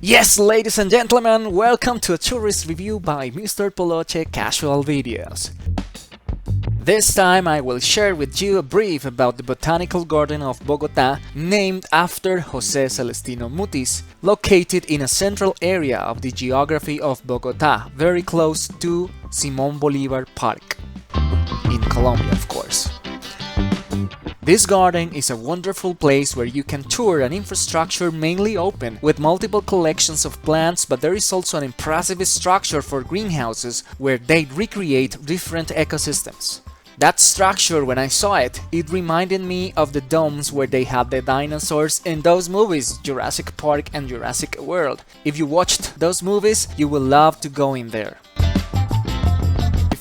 Yes, ladies and gentlemen, welcome to a tourist review by Mr. Poloche Casual Videos. This time I will share with you a brief about the Botanical Garden of Bogota, named after Jose Celestino Mutis, located in a central area of the geography of Bogota, very close to Simón Bolívar Park, in Colombia of course. This garden is a wonderful place where you can tour an infrastructure mainly open, with multiple collections of plants, but there is also an impressive structure for greenhouses where they recreate different ecosystems. That structure, when I saw it, it reminded me of the domes where they had the dinosaurs in those movies, Jurassic Park and Jurassic World. If you watched those movies, you will love to go in there.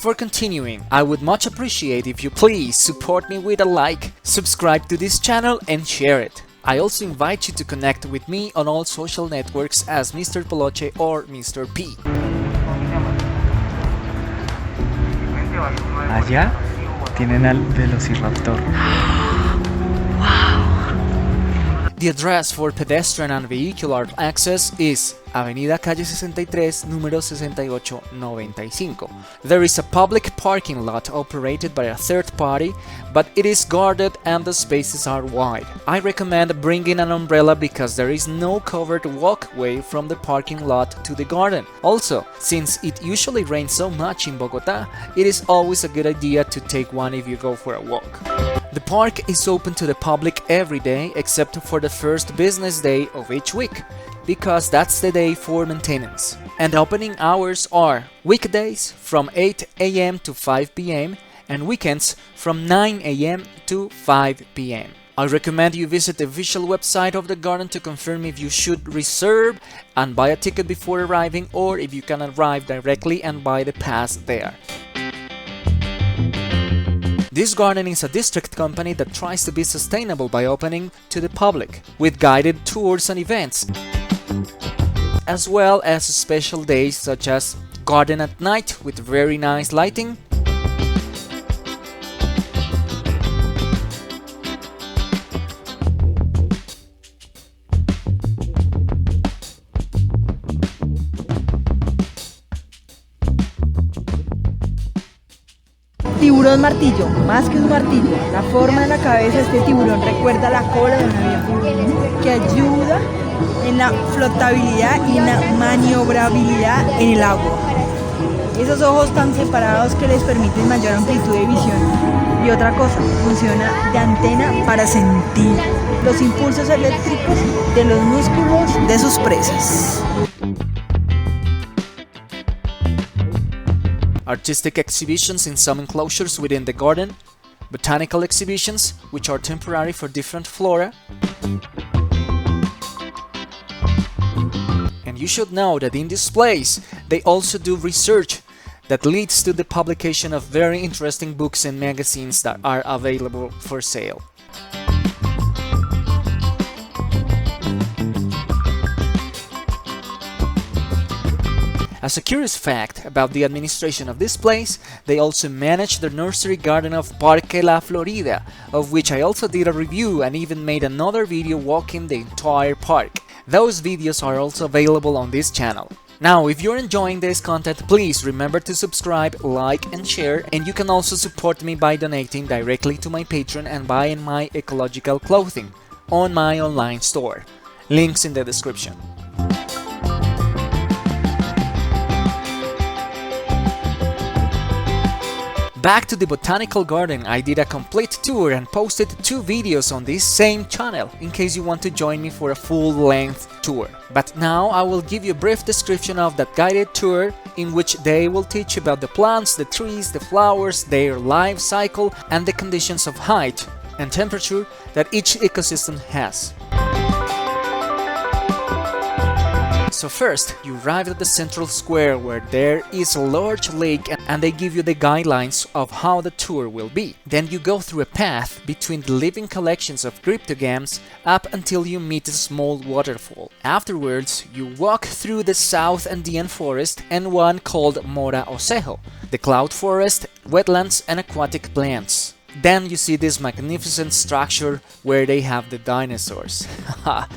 Before continuing, I would much appreciate if you please support me with a like, subscribe to this channel and share it. I also invite you to connect with me on all social networks as Mr. Poloche or Mr. P. Allá tienen al velociraptor. The address for pedestrian and vehicular access is Avenida Calle 63, número 6895. There is a public parking lot operated by a third party, but it is guarded and the spaces are wide. I recommend bringing an umbrella because there is no covered walkway from the parking lot to the garden. Also, since it usually rains so much in Bogota, it is always a good idea to take one if you go for a walk. The park is open to the public every day except for the first business day of each week, because that's the day for maintenance. And opening hours are weekdays from 8 AM to 5 PM and weekends from 9 AM to 5 PM. I recommend you visit the official website of the garden to confirm if you should reserve and buy a ticket before arriving, or if you can arrive directly and buy the pass there. This garden is a district company that tries to be sustainable by opening to the public, with guided tours and events, as well as special days such as garden at night with very nice lighting, Tiburón martillo, más que un martillo, la forma de la cabeza de este tiburón recuerda la cola de un avión, que ayuda en la flotabilidad y la maniobrabilidad en el agua. Esos ojos tan separados que les permiten mayor amplitud de visión. Y otra cosa, funciona de antena para sentir los impulsos eléctricos de los músculos de sus presas. artistic exhibitions in some enclosures within the garden, botanical exhibitions, which are temporary for different flora. And you should know that in this place, they also do research that leads to the publication of very interesting books and magazines that are available for sale. As a curious fact about the administration of this place, they also manage the nursery garden of Parque La Florida, of which I also did a review and even made another video walking the entire park. Those videos are also available on this channel. Now, if you're enjoying this content, please remember to subscribe, like and share, and you can also support me by donating directly to my Patreon and buying my ecological clothing on my online store. Links in the description. Back to the botanical garden, I did a complete tour and posted 2 videos on this same channel, in case you want to join me for a full-length tour. But now I will give you a brief description of that guided tour, in which they will teach about the plants, the trees, the flowers, their life cycle, and the conditions of height and temperature that each ecosystem has. So first, you arrive at the central square where there is a large lake and they give you the guidelines of how the tour will be. Then you go through a path between the living collections of cryptogams up until you meet a small waterfall. Afterwards, you walk through the South Andean forest and one called Mora Osejo, the cloud forest, wetlands and aquatic plants. Then you see this magnificent structure where they have the dinosaurs.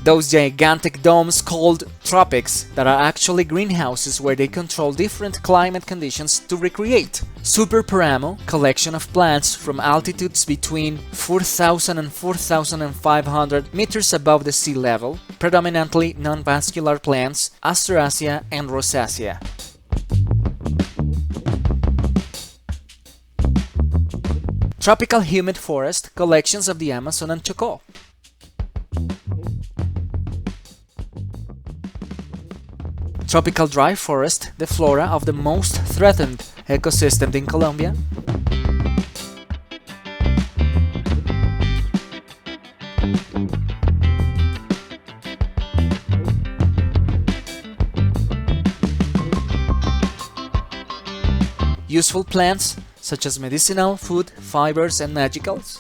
Those gigantic domes called tropics that are actually greenhouses where they control different climate conditions to recreate. Super Paramo, collection of plants from altitudes between 4,000 and 4,500 meters above the sea level, predominantly non-vascular plants, Asteraceae and Rosaceae. Tropical humid forest, collections of the Amazon and Chocó. Tropical dry forest, the flora of the most threatened ecosystem in Colombia. Useful plants such as medicinal, food, fibers, and magicals.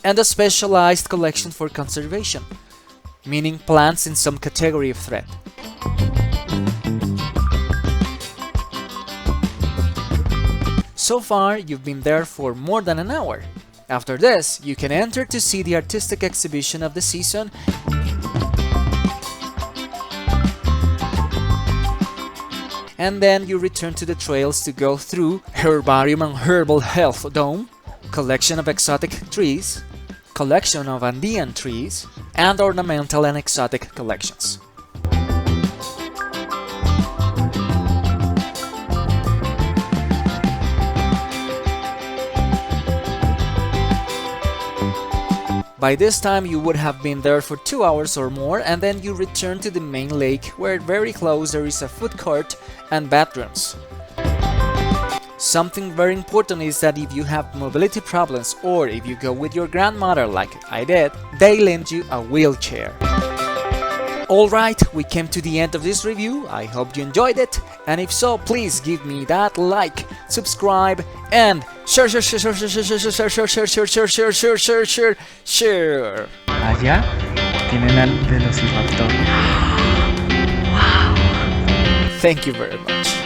And a specialized collection for conservation, meaning plants in some category of threat. So far, you've been there for more than an hour. After this, you can enter to see the artistic exhibition of the season and then you return to the trails to go through Herbarium and Herbal Health Dome, collection of exotic trees, collection of Andean trees, and ornamental and exotic collections. By this time you would have been there for 2 hours or more, and then you return to the main lake where very close there is a food court and bathrooms. Something very important is that if you have mobility problems or if you go with your grandmother like I did, they lend you a wheelchair. Alright, we came to the end of this review. I hope you enjoyed it, and if so, please give me that like, subscribe, and share. Allá tienen al velociraptor. Thank you very much.